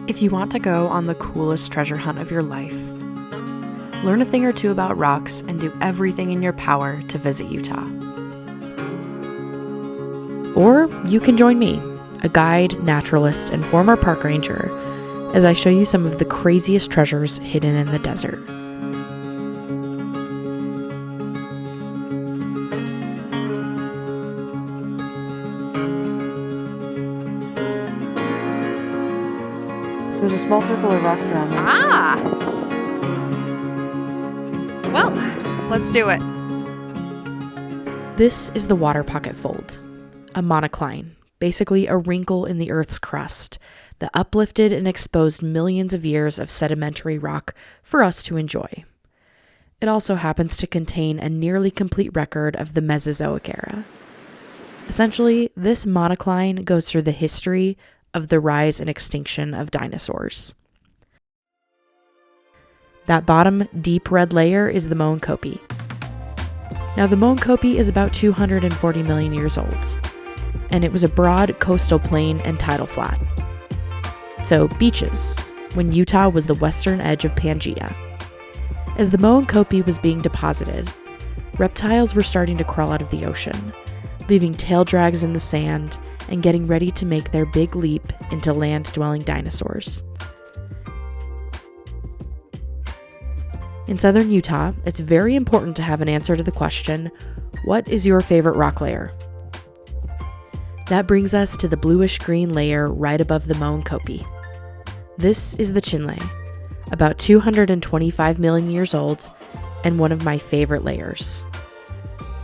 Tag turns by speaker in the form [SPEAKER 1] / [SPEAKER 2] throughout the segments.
[SPEAKER 1] If you want to go on the coolest treasure hunt of your life, learn a thing or two about rocks, and do everything in your power to visit Utah. Or you can join me, a guide, naturalist, and former park ranger, as I show you some of the craziest treasures hidden in the desert. There's a small circle of rocks around there.
[SPEAKER 2] Ah! Well, let's do it.
[SPEAKER 1] This is the water pocket fold, a monocline, basically a wrinkle in the Earth's crust that uplifted and exposed millions of years of sedimentary rock for us to enjoy. It also happens to contain a nearly complete record of the Mesozoic era. Essentially, this monocline goes through the history of the rise and extinction of dinosaurs. That bottom deep red layer is the moqui. Now, the moqui is about 240 million years old, and it was a broad coastal plain and tidal flat. So, beaches, when Utah was the western edge of Pangaea. As the moqui was being deposited, reptiles were starting to crawl out of the ocean, leaving tail drags in the sand and getting ready to make their big leap into land-dwelling dinosaurs. In southern Utah, it's very important to have an answer to the question, what is your favorite rock layer? That brings us to the bluish-green layer right above the moqui. This is the chinle, about 225 million years old, and one of my favorite layers.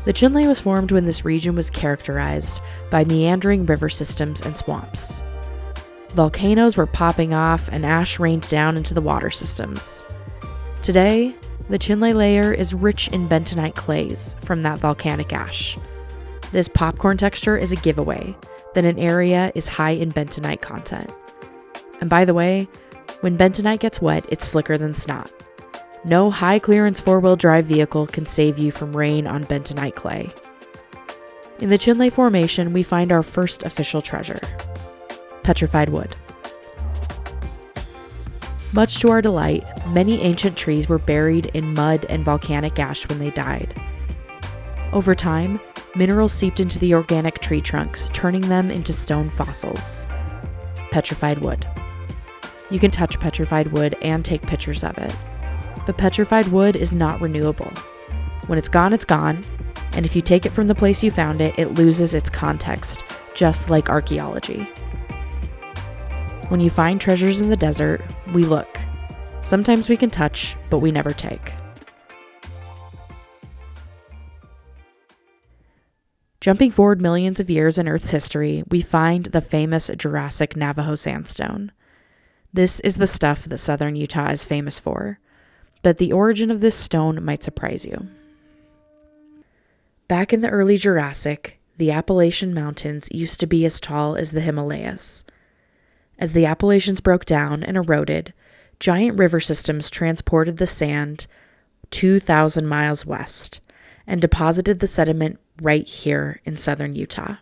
[SPEAKER 1] The chinle was formed when this region was characterized by meandering river systems and swamps. Volcanoes were popping off and ash rained down into the water systems. Today, the chinle layer is rich in bentonite clays from that volcanic ash. This popcorn texture is a giveaway that an area is high in bentonite content. And by the way, when bentonite gets wet, it's slicker than snot. No high-clearance four-wheel drive vehicle can save you from rain on bentonite clay. In the chinle formation, we find our first official treasure, petrified wood. Much to our delight, many ancient trees were buried in mud and volcanic ash when they died. Over time, minerals seeped into the organic tree trunks, turning them into stone fossils. Petrified wood. You can touch petrified wood and take pictures of it. But petrified wood is not renewable. When it's gone, and if you take it from the place you found it, it loses its context, just like archaeology. When you find treasures in the desert, we look. Sometimes we can touch, but we never take. Jumping forward millions of years in Earth's history, we find the famous Jurassic Navajo sandstone. This is the stuff that southern Utah is famous for. But the origin of this stone might surprise you. Back in the early Jurassic, the Appalachian Mountains used to be as tall as the Himalayas. As the Appalachians broke down and eroded, giant river systems transported the sand 2,000 miles west and deposited the sediment right here in southern Utah.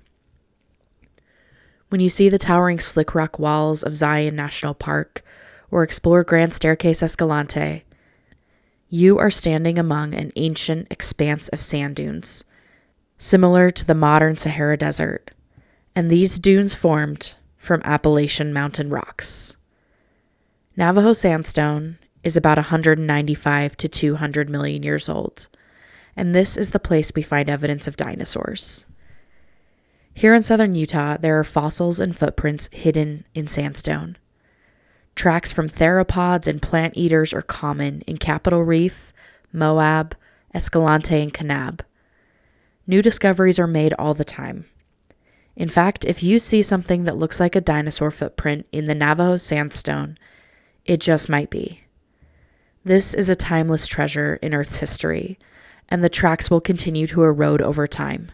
[SPEAKER 1] When you see the towering slick rock walls of Zion National Park or explore Grand Staircase Escalante, you are standing among an ancient expanse of sand dunes, similar to the modern Sahara Desert, and these dunes formed from Appalachian mountain rocks. Navajo sandstone is about 195 to 200 million years old, and this is the place we find evidence of dinosaurs. Here in southern Utah, there are fossils and footprints hidden in sandstone. Tracks from theropods and plant eaters are common in Capitol Reef, Moab, Escalante, and Kanab. New discoveries are made all the time. In fact, if you see something that looks like a dinosaur footprint in the Navajo sandstone, it just might be. This is a timeless treasure in Earth's history, and the tracks will continue to erode over time.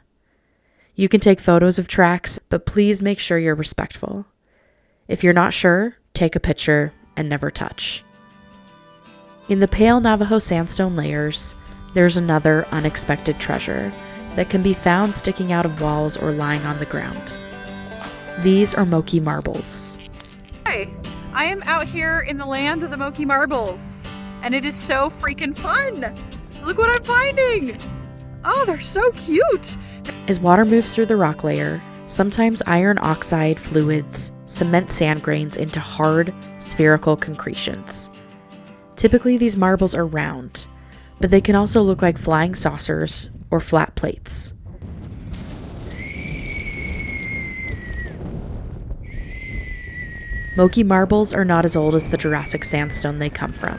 [SPEAKER 1] You can take photos of tracks, but please make sure you're respectful. If you're not sure, take a picture and never touch. In the pale Navajo sandstone layers, there's another unexpected treasure that can be found sticking out of walls or lying on the ground. These are moqui marbles.
[SPEAKER 2] Hi, I am out here in the land of the moqui marbles, and it is so freaking fun. Look what I'm finding. Oh, they're so cute.
[SPEAKER 1] As water moves through the rock layer, sometimes iron oxide fluids cement sand grains into hard, spherical concretions. Typically, these marbles are round, but they can also look like flying saucers or flat plates. Moqui marbles are not as old as the Jurassic sandstone they come from.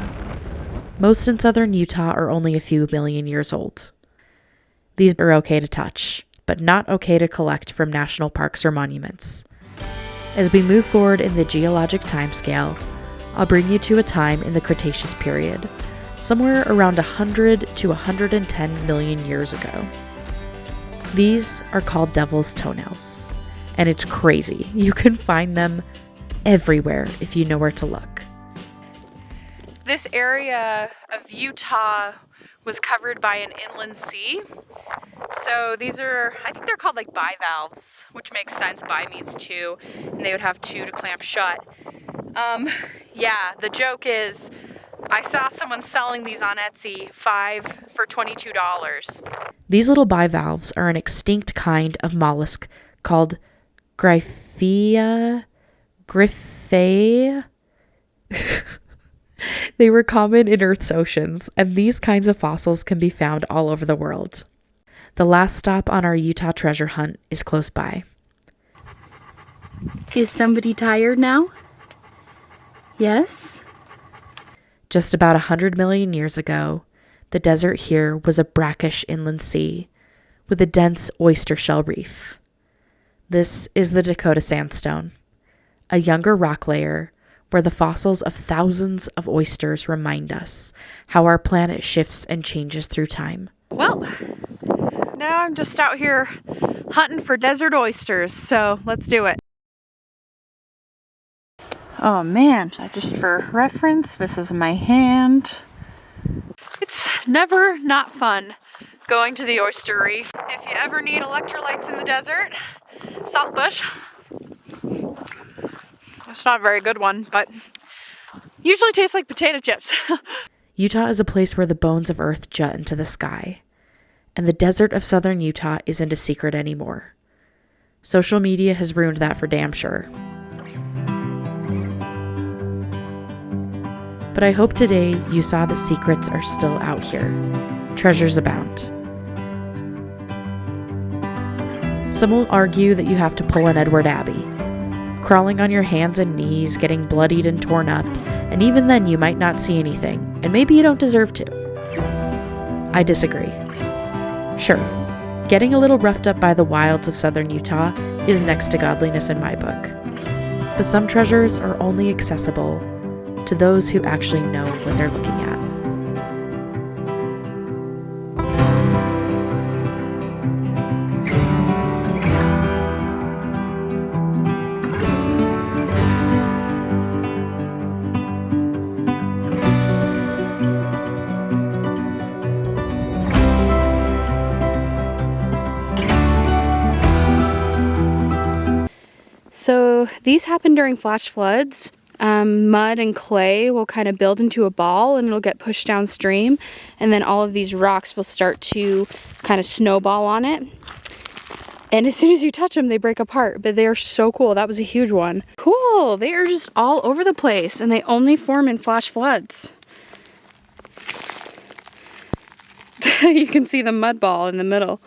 [SPEAKER 1] Most in southern Utah are only a few million years old. These are okay to touch, but not okay to collect from national parks or monuments. As we move forward in the geologic timescale, I'll bring you to a time in the Cretaceous period, somewhere around 100 to 110 million years ago. These are called devil's toenails, and it's crazy. You can find them everywhere if you know where to look.
[SPEAKER 2] This area of Utah was covered by an inland sea. So these are, I think they're called like bivalves, which makes sense. Bi means two, and they would have two to clamp shut. Yeah, the joke is I saw someone selling these on Etsy, 5 for $22.
[SPEAKER 1] These little bivalves are an extinct kind of mollusk called Gryphaea. They were common in Earth's oceans, and these kinds of fossils can be found all over the world. The last stop on our Utah treasure hunt is close by.
[SPEAKER 3] Is somebody tired now? Yes?
[SPEAKER 1] Just about 100 million years ago, the desert here was a brackish inland sea with a dense oyster shell reef. This is the Dakota Sandstone, a younger rock layer where the fossils of thousands of oysters remind us how our planet shifts and changes through time.
[SPEAKER 2] Well, now I'm just out here hunting for desert oysters, so let's do it. Oh man, just for reference, this is my hand. It's never not fun going to the oystery. If you ever need electrolytes in the desert, saltbush. It's not a very good one, but usually tastes like potato chips.
[SPEAKER 1] Utah is a place where the bones of Earth jut into the sky, and the desert of southern Utah isn't a secret anymore. Social media has ruined that for damn sure. But I hope today you saw that secrets are still out here. Treasures abound. Some will argue that you have to pull an Edward Abbey, crawling on your hands and knees, getting bloodied and torn up, and even then you might not see anything, and maybe you don't deserve to. I disagree. Sure, getting a little roughed up by the wilds of southern Utah is next to godliness in my book. But some treasures are only accessible to those who actually know what they're looking at.
[SPEAKER 3] So these happen during flash floods. Mud and clay will kind of build into a ball and it'll get pushed downstream, and then all of these rocks will start to kind of snowball on it, and as soon as you touch them they break apart. But they are so cool. That was a huge one. Cool. They are just all over the place, and they only form in flash floods. You can see the mud ball in the middle.